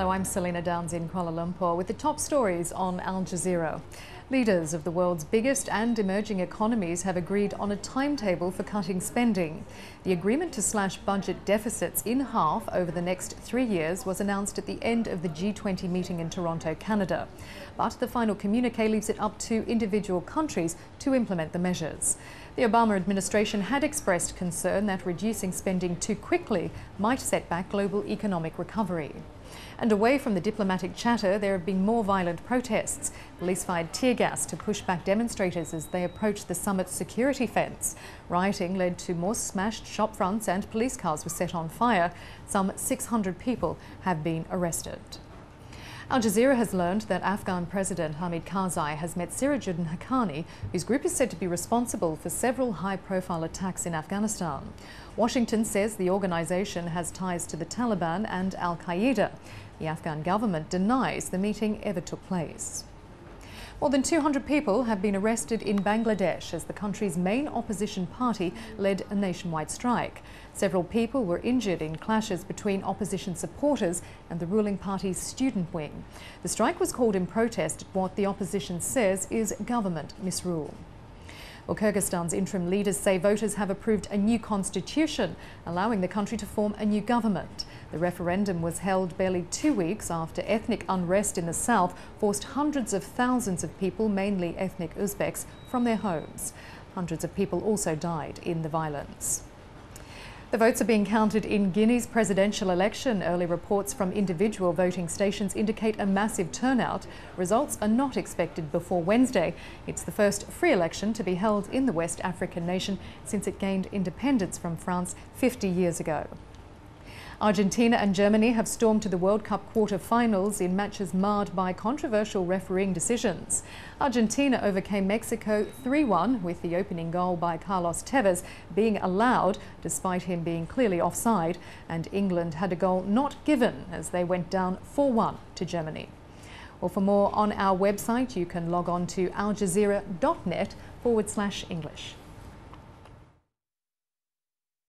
Hello, I'm Selena Downs in Kuala Lumpur with the top stories on Al Jazeera. Leaders of the world's biggest and emerging economies have agreed on a timetable for cutting spending. The agreement to slash budget deficits in half over the next 3 years was announced at the end of the G20 meeting in Toronto, Canada. But the final communiqué leaves it up to individual countries to implement the measures. The Obama administration had expressed concern that reducing spending too quickly might set back global economic recovery. And away from the diplomatic chatter, there have been more violent protests. Police fired tear gas to push back demonstrators as they approached the summit's security fence. Rioting led to more smashed shop fronts and police cars were set on fire. Some 600 people have been arrested. Al Jazeera has learned that Afghan President Hamid Karzai has met Sirajuddin Haqqani, whose group is said to be responsible for several high-profile attacks in Afghanistan. Washington says the organisation has ties to the Taliban and Al-Qaeda. The Afghan government denies the meeting ever took place. More than 200 people have been arrested in Bangladesh as the country's main opposition party led a nationwide strike. Several people were injured in clashes between opposition supporters and the ruling party's student wing. The strike was called in protest at what the opposition says is government misrule. Well, Kyrgyzstan's interim leaders say voters have approved a new constitution, allowing the country to form a new government. The referendum was held barely 2 weeks after ethnic unrest in the south forced hundreds of thousands of people, mainly ethnic Uzbeks, from their homes. Hundreds of people also died in the violence. The votes are being counted in Guinea's presidential election. Early reports from individual voting stations indicate a massive turnout. Results are not expected before Wednesday. It's the first free election to be held in the West African nation since it gained independence from France 50 years ago. Argentina and Germany have stormed to the World Cup quarter-finals in matches marred by controversial refereeing decisions. Argentina overcame Mexico 3-1, with the opening goal by Carlos Tevez being allowed despite him being clearly offside, and England had a goal not given as they went down 4-1 to Germany. Well, for more on our website, you can log on to aljazeera.net/English.